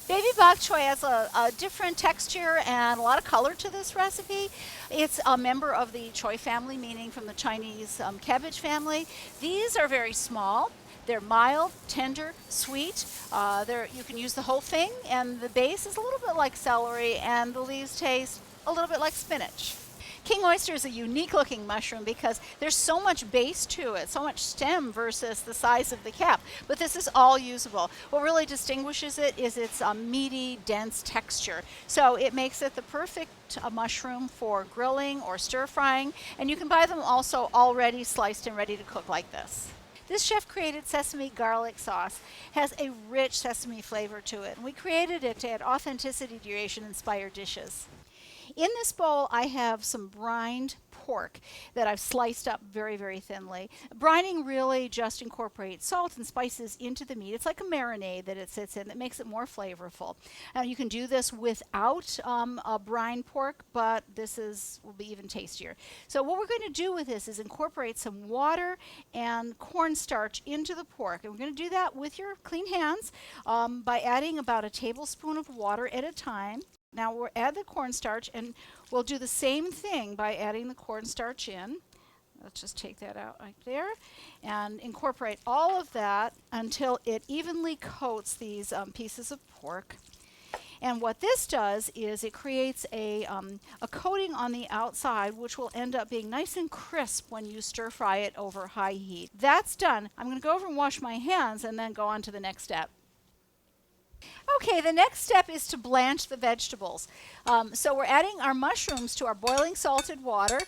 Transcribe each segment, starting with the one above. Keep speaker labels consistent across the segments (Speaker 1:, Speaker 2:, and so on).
Speaker 1: Baby bok choy has a different texture and a lot of color to this recipe. It's a member of the choy family, meaning from the Chinese cabbage family. These are very small. They're mild, tender, sweet. You can use the whole thing, and the base is a little bit like celery, and the leaves taste a little bit like spinach. King oyster is a unique looking mushroom because there's so much base to it, so much stem versus the size of the cap. But this is all usable. What really distinguishes it is its meaty, dense texture. So it makes it the perfect mushroom for grilling or stir frying. And you can buy them also already sliced and ready to cook like this. This chef-created sesame garlic sauce has a rich sesame flavor to it. And we created it to add authenticity to your Asian-inspired dishes. In this bowl, I have some brined pork that I've sliced up very, very thinly. Brining really just incorporates salt and spices into the meat. It's like a marinade that it sits in that makes it more flavorful. Now, you can do this without a brined pork, but will be even tastier. So what we're going to do with this is incorporate some water and cornstarch into the pork. And we're going to do that with your clean hands by adding about a tablespoon of water at a time. Now we'll add the cornstarch, and we'll do the same thing by adding the cornstarch in. Let's just take that out right there and incorporate all of that until it evenly coats these pieces of pork. And what this does is it creates a coating on the outside, which will end up being nice and crisp when you stir fry it over high heat. That's done. I'm going to go over and wash my hands and then go on to the next step. Okay, the next step is to blanch the vegetables. So we're adding our mushrooms to our boiling salted water,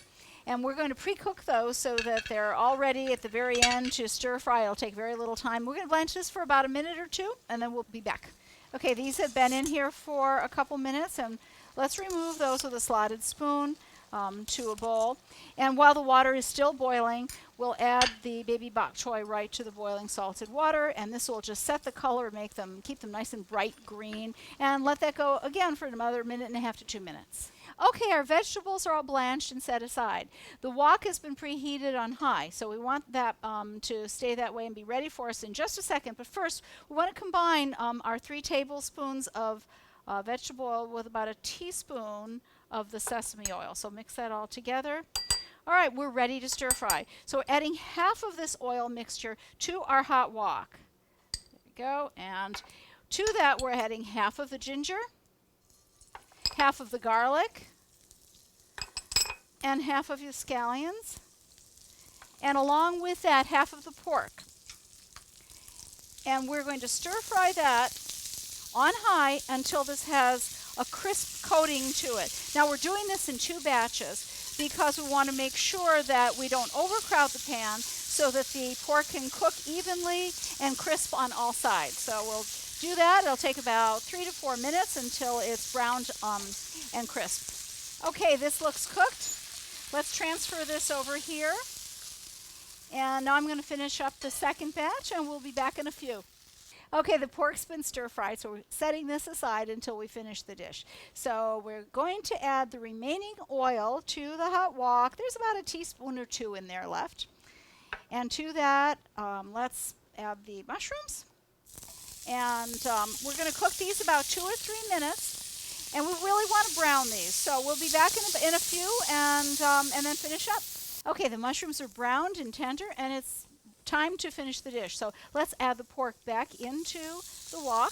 Speaker 1: and we're going to pre-cook those so that they're all ready at the very end to stir fry. It'll take very little time. We're going to blanch this for about a minute or two, and then we'll be back. Okay, these have been in here for a couple minutes, and let's remove those with a slotted spoon to a bowl. And while the water is still boiling, we'll add the baby bok choy right to the boiling salted water, and this will just set the color, keep them nice and bright green, and let that go again for another minute and a half to 2 minutes. Okay, our vegetables are all blanched and set aside. The wok has been preheated on high, so we want that to stay that way and be ready for us in just a second. But first, we want to combine our 3 tablespoons of vegetable oil with about a teaspoon of the sesame oil. So mix that all together. All right, we're ready to stir fry. So we're adding half of this oil mixture to our hot wok. There we go. And to that, we're adding half of the ginger, half of the garlic, and half of the scallions. And along with that, half of the pork. And we're going to stir fry that on high until this has a crisp coating to it. Now we're doing this in 2 batches because we want to make sure that we don't overcrowd the pan so that the pork can cook evenly and crisp on all sides. So we'll do that. It'll take about 3 to 4 minutes until it's browned and crisp. Okay, this looks cooked. Let's transfer this over here. And now I'm going to finish up the second batch, and we'll be back in a few. Okay, the pork's been stir-fried, so we're setting this aside until we finish the dish. So we're going to add the remaining oil to the hot wok. There's about a teaspoon or 2 in there left. And to that, let's add the mushrooms. And we're going to cook these about 2 or 3 minutes. And we really want to brown these. So we'll be back in a few and then finish up. Okay, the mushrooms are browned and tender, and it's time to finish the dish. So let's add the pork back into the wok,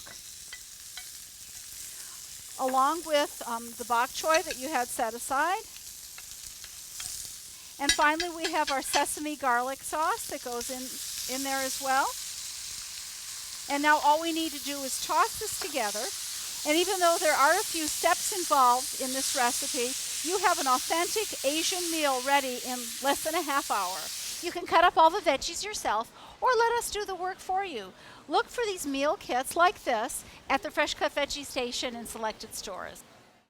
Speaker 1: along with the bok choy that you had set aside. And finally, we have our sesame garlic sauce that goes in there as well. And now all we need to do is toss this together. And even though there are a few steps involved in this recipe, you have an authentic Asian meal ready in less than a half hour. You can cut up all the veggies yourself or let us do the work for you. Look for these meal kits like this at the Fresh Cut Veggie Station in selected stores.